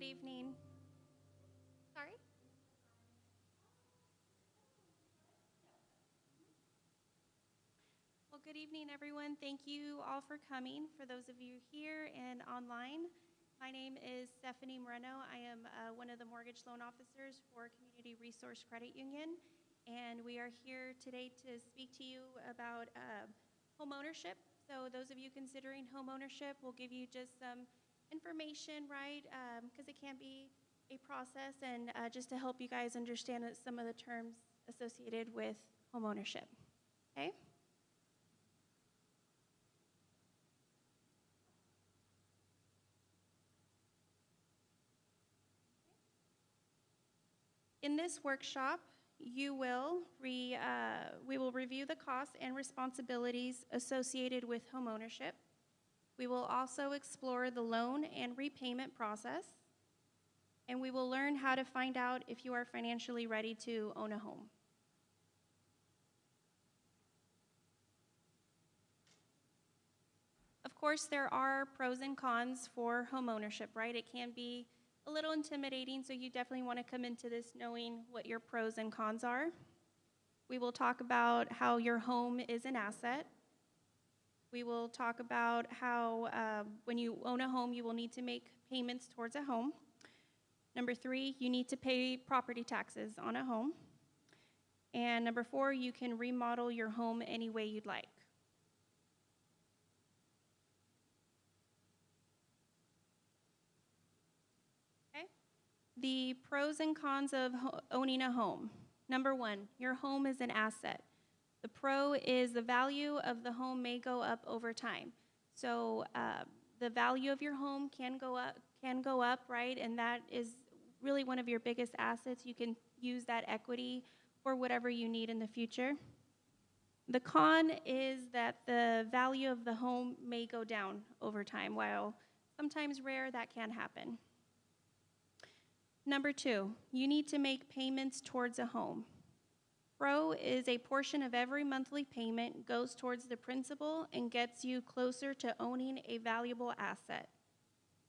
Good evening. Sorry? Well, good evening, everyone. Thank you all for coming. For those of you here and online, my name is Stephanie Moreno. I am one of the mortgage loan officers for Community Resource Credit Union, and we are here today to speak to you about home ownership. So those of you considering home ownership, we'll give you just some information, right, because it can be a process, and just to help you guys understand some of the terms associated with home ownership. Okay? In this workshop, we will review the costs and responsibilities associated with home ownership. We will also explore the loan and repayment process, and we will learn how to find out if you are financially ready to own a home. Of course, there are pros and cons for home ownership, right? It can be a little intimidating, so you definitely want to come into this knowing what your pros and cons are. We will talk about how your home is an asset. We will talk about how when you own a home, you will need to make payments towards a home. Number 3, you need to pay property taxes on a home. And number 4, you can remodel your home any way you'd like. Okay? The pros and cons of owning a home. Number 1, your home is an asset. The pro is the value of the home may go up over time. So the value of your home can go up, right? And that is really one of your biggest assets. You can use that equity for whatever you need in the future. The con is that the value of the home may go down over time. While sometimes rare, that can happen. Number 2, you need to make payments towards a home. Pro is a portion of every monthly payment goes towards the principal and gets you closer to owning a valuable asset.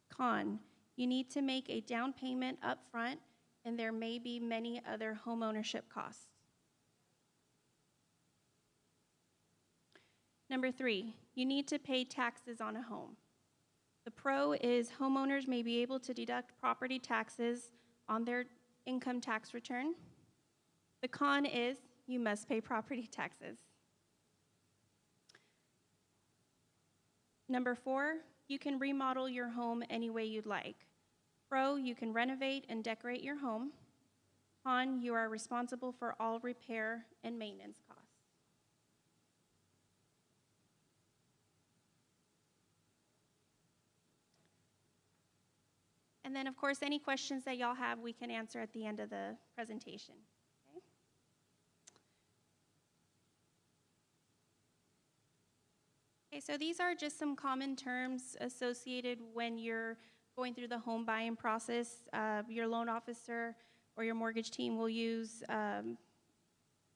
Con, you need to make a down payment up front, and there may be many other home ownership costs. Number 3, you need to pay taxes on a home. The pro is homeowners may be able to deduct property taxes on their income tax return. The con is you must pay property taxes. Number 4, you can remodel your home any way you'd like. Pro, you can renovate and decorate your home. Con, you are responsible for all repair and maintenance costs. And then, of course, any questions that y'all have, we can answer at the end of the presentation. Okay, so these are just some common terms associated when you're going through the home buying process. Your loan officer or your mortgage team will use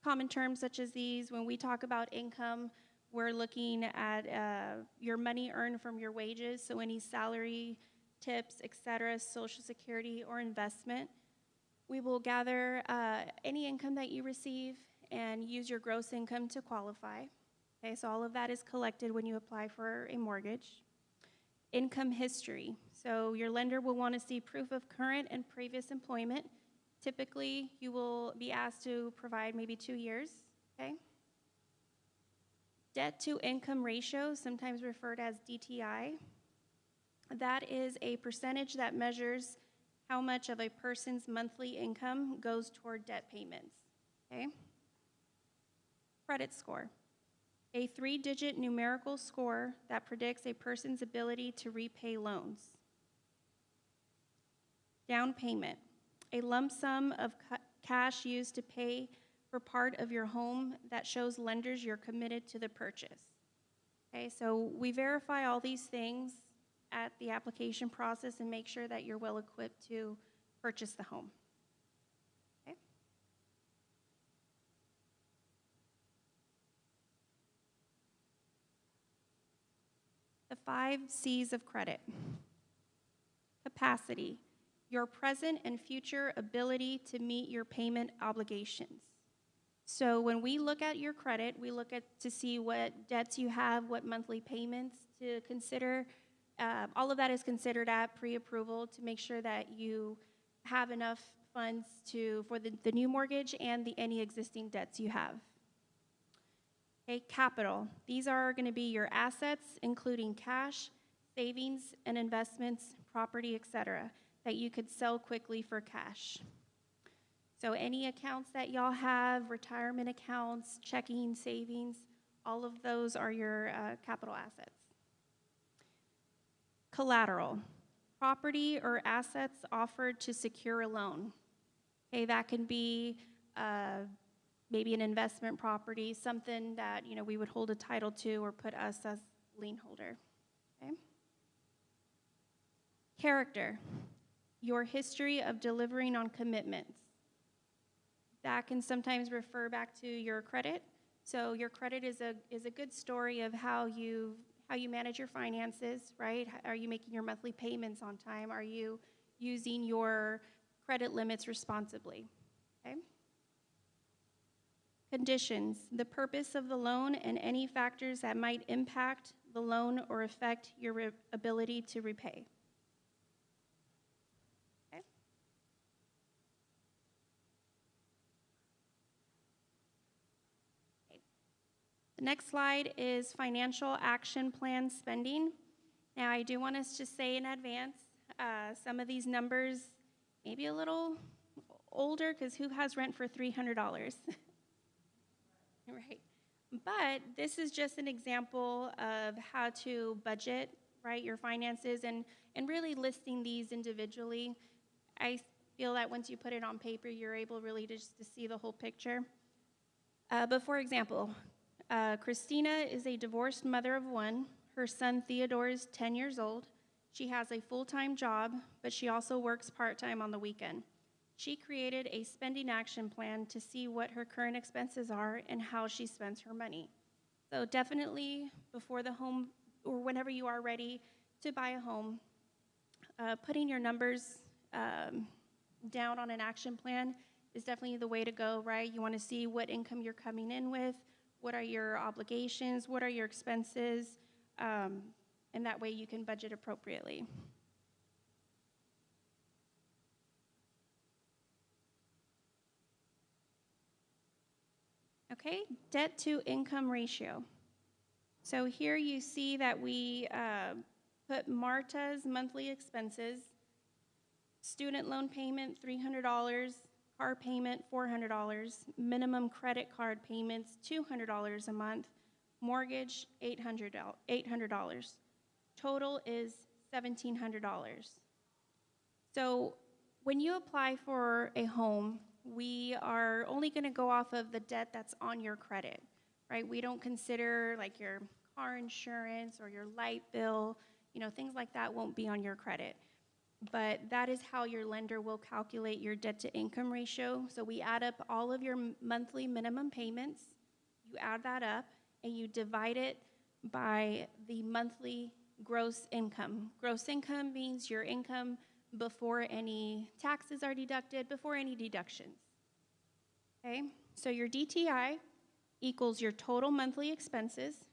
common terms such as these. When we talk about income, we're looking at your money earned from your wages, so any salary, tips, etc., Social Security, or investment. We will gather any income that you receive and use your gross income to qualify. Okay, so all of that is collected when you apply for a mortgage. Income history. So your lender will want to see proof of current and previous employment. Typically, you will be asked to provide maybe 2 years. Okay. Debt to income ratio, sometimes referred as DTI. That is a percentage that measures how much of a person's monthly income goes toward debt payments. Okay. Credit score. A 3-digit numerical score that predicts a person's ability to repay loans. Down payment, a lump sum of cash used to pay for part of your home that shows lenders you're committed to the purchase. Okay, so we verify all these things at the application process and make sure that you're well equipped to purchase the home. The 5 C's of credit. Capacity. your present and future ability to meet your payment obligations. So when we look at your credit, we look at to see what debts you have, what monthly payments to consider. All of that is considered at pre-approval to make sure that you have enough funds for the new mortgage and any existing debts you have. Okay, capital. These are going to be your assets, including cash, savings, and investments, property, etc., that you could sell quickly for cash. So any accounts that y'all have, retirement accounts, checking, savings, all of those are your capital assets. Collateral, property or assets offered to secure a loan. Okay, that can be maybe an investment property, something that we would hold a title to or put us as lien holder. Okay. Character, your history of delivering on commitments. That can sometimes refer back to your credit. So your credit is a good story of how you manage your finances, right? Are you making your monthly payments on time? Are you using your credit limits responsibly? Okay. Conditions, the purpose of the loan and any factors that might impact the loan or affect your ability to repay. Okay. The next slide is financial action plan spending. Now, I do want us to say in advance, some of these numbers may be a little older because who has rent for $300? Right. But this is just an example of how to budget, right, your finances and really listing these individually. I feel that once you put it on paper, you're able really to see the whole picture. But for example, Christina is a divorced mother of one. Her son Theodore is 10 years old. She has a full-time job, but she also works part-time on the weekend. She created a spending action plan to see what her current expenses are and how she spends her money. So definitely before the home or whenever you are ready to buy a home, putting your numbers down on an action plan is definitely the way to go, right? You want to see what income you're coming in with, what are your obligations, what are your expenses, and that way you can budget appropriately. Okay, debt to income ratio. So here you see that we put Marta's monthly expenses, student loan payment $300, car payment $400, minimum credit card payments $200 a month, mortgage $800. Total is $1,700. So when you apply for a home, we are only going to go off of the debt that's on your credit, right? We don't consider like your car insurance or your light bill, things like that won't be on your credit. But that is how your lender will calculate your debt to income ratio. So we add up all of your monthly minimum payments, you add that up, and you divide it by the monthly gross income. Gross income means your income before any taxes are deducted, before any deductions. Okay, so your DTI equals your total monthly expenses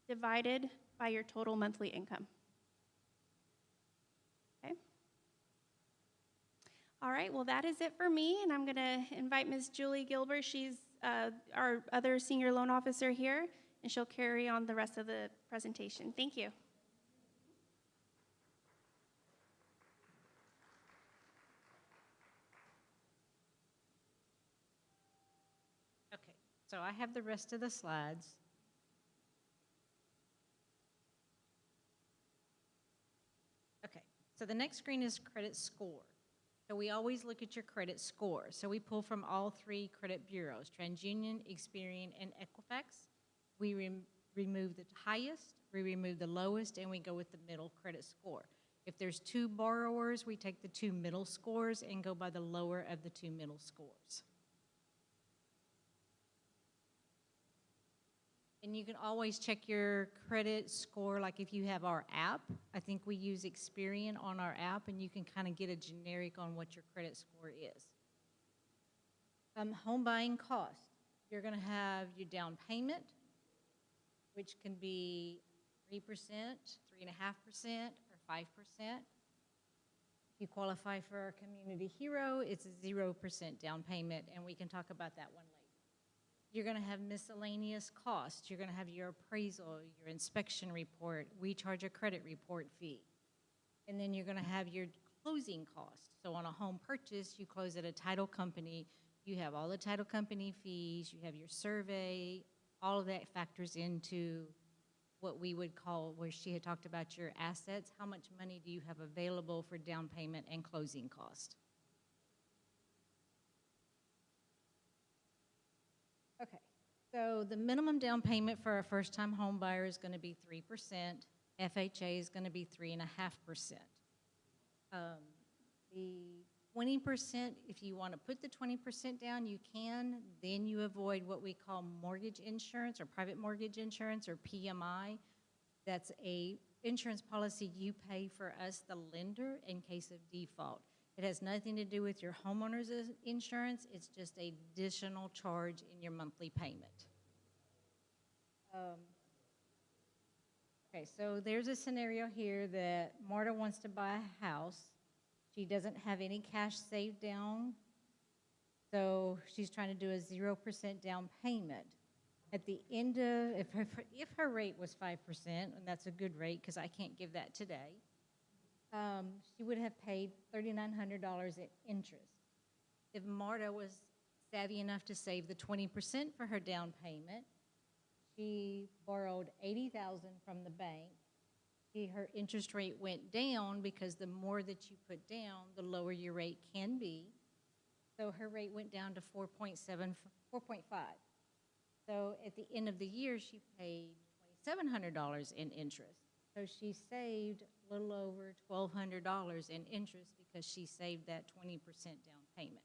divided by your total monthly income. Okay. All right, well, that is it for me, and I'm going to invite Ms. Julie Gilbert. She's our other senior loan officer here, and she'll carry on the rest of the presentation. Thank you. So I have the rest of the slides. Okay, so the next screen is credit score. So we always look at your credit score. So we pull from all three credit bureaus, TransUnion, Experian, and Equifax. We remove the highest, we remove the lowest, and we go with the middle credit score. If there's two borrowers, we take the two middle scores and go by the lower of the two middle scores. And you can always check your credit score, like if you have our app. I think we use Experian on our app, and you can kind of get a generic on what your credit score is. Home buying cost. You're going to have your down payment, which can be 3%, 3.5%, or 5%. If you qualify for our Community Hero, it's a 0% down payment, and we can talk about that one later. You're going to have miscellaneous costs. You're going to have your appraisal, your inspection report. We charge a credit report fee. And then you're going to have your closing costs. So on a home purchase, you close at a title company. You have all the title company fees. You have your survey. All of that factors into what we would call, where she had talked about your assets. How much money do you have available for down payment and closing cost? Okay, so the minimum down payment for a first-time home buyer is going to be 3%. FHA is going to be 3.5%. The 20%, if you want to put the 20% down, you can. Then you avoid what we call mortgage insurance or private mortgage insurance or PMI. That's a insurance policy you pay for us, the lender, in case of default. It has nothing to do with your homeowner's insurance. It's just an additional charge in your monthly payment. Okay, so there's a scenario here that Marta wants to buy a house. She doesn't have any cash saved down, so she's trying to do a 0% down payment. At the end of, if her rate was 5%, and that's a good rate because I can't give that today, she would have paid $3,900 in interest. If Marta was savvy enough to save the 20% for her down payment, she borrowed $80,000 from the bank. Her interest rate went down because the more that you put down, the lower your rate can be. So her rate went down to 4.7, 4.5. So at the end of the year, she paid $2,700 in interest. So she saved a little over $1,200 in interest because she saved that 20% down payment.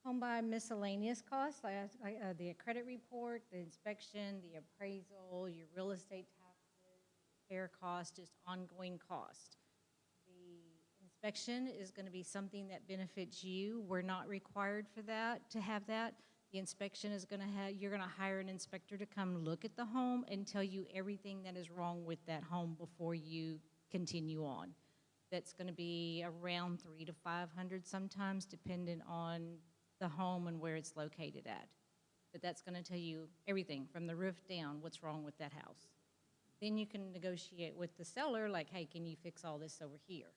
Home buy miscellaneous costs, the credit report, the inspection, the appraisal, your real estate taxes, repair cost, just ongoing cost. The inspection is going to be something that benefits you. We're not required for that, to have that. The inspection is going to have, you're going to hire an inspector to come look at the home and tell you everything that is wrong with that home before you continue on. That's going to be around $300 to $500 sometimes, depending on the home and where it's located at. But that's going to tell you everything from the roof down, what's wrong with that house. Then you can negotiate with the seller, like, hey, can you fix all this over here?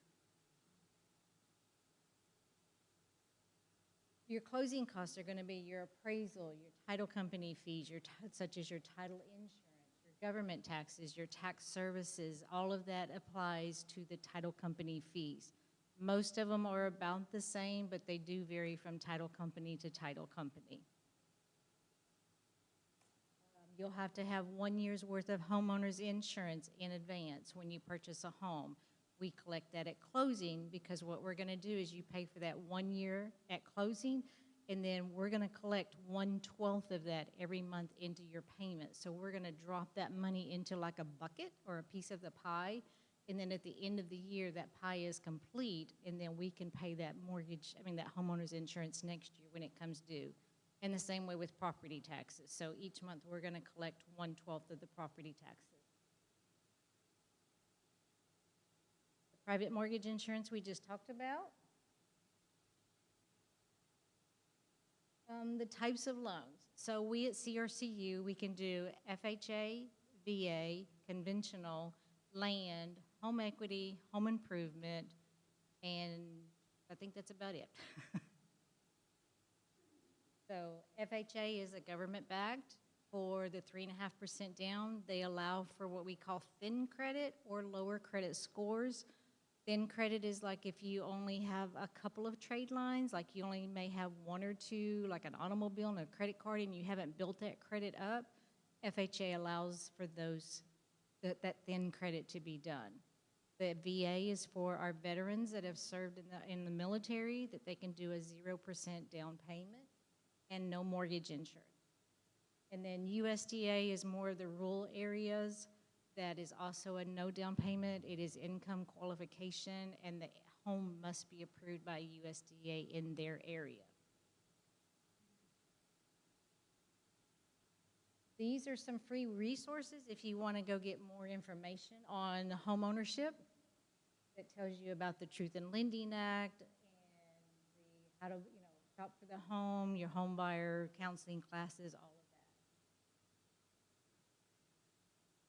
Your closing costs are going to be your appraisal, your title company fees, such as your title insurance, your government taxes, your tax services. All of that applies to the title company fees. Most of them are about the same, but they do vary from title company to title company. You'll have to have 1 year's worth of homeowner's insurance in advance when you purchase a home. We collect that at closing because what we're going to do is you pay for that 1 year at closing, and then we're going to collect 1/12 of that every month into your payment. So we're going to drop that money into like a bucket or a piece of the pie, and then at the end of the year, that pie is complete, and then we can pay that that homeowner's insurance next year when it comes due. And the same way with property taxes. So each month, we're going to collect 1/12 of the property taxes. The private mortgage insurance we just talked about. The types of loans. So we at CRCU, we can do FHA, VA, conventional, land, home equity, home improvement, and I think that's about it. So FHA is a government-backed. For the 3.5% down, they allow for what we call thin credit or lower credit scores. Thin credit is like if you only have a couple of trade lines, like you only may have one or two, like an automobile and a credit card, and you haven't built that credit up. FHA allows for that thin credit to be done. The VA is for our veterans that have served in the military, that they can do a 0% down payment. and no mortgage insurance. And then USDA is more of the rural areas. That is also a no down payment. It is income qualification, and the home must be approved by USDA in their area. These are some free resources if you want to go get more information on home ownership. That tells you about the Truth in Lending Act and how to, shop for the home, your home buyer counseling classes, all of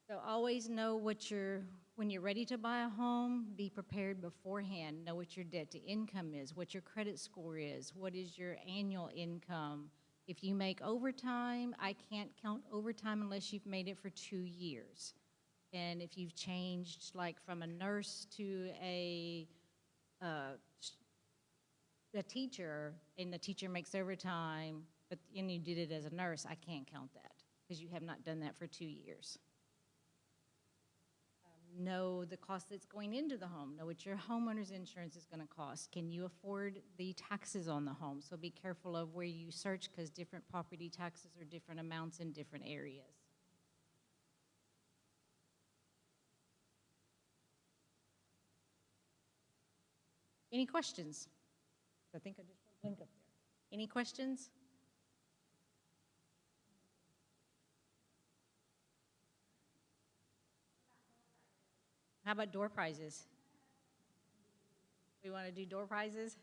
that. So always know when you're ready to buy a home, be prepared beforehand. Know what your debt to income is, what your credit score is, what is your annual income. If you make overtime, I can't count overtime unless you've made it for 2 years. And if you've changed like from a nurse to a teacher, and the teacher makes overtime, and you did it as a nurse, I can't count that because you have not done that for 2 years. Know the cost that's going into the home. Know what your homeowner's insurance is going to cost. Can you afford the taxes on the home? So be careful of where you search because different property taxes are different amounts in different areas. Any questions? I think I just put a link up there. Any questions? How about door prizes? We want to do door prizes?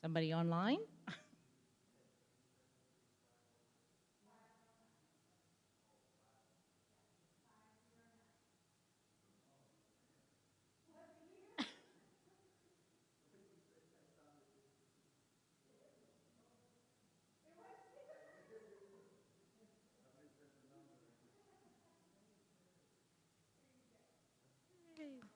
Somebody online? Yay!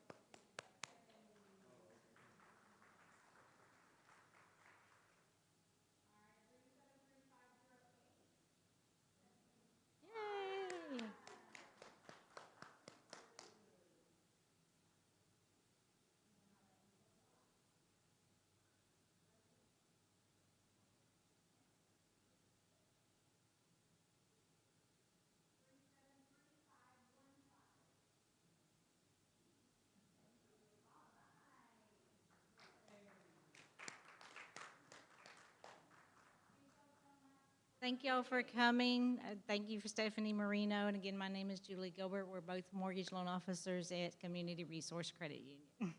Thank y'all for coming. Thank you for Stephanie Marino. And again, my name is Julie Gilbert. We're both mortgage loan officers at Community Resource Credit Union.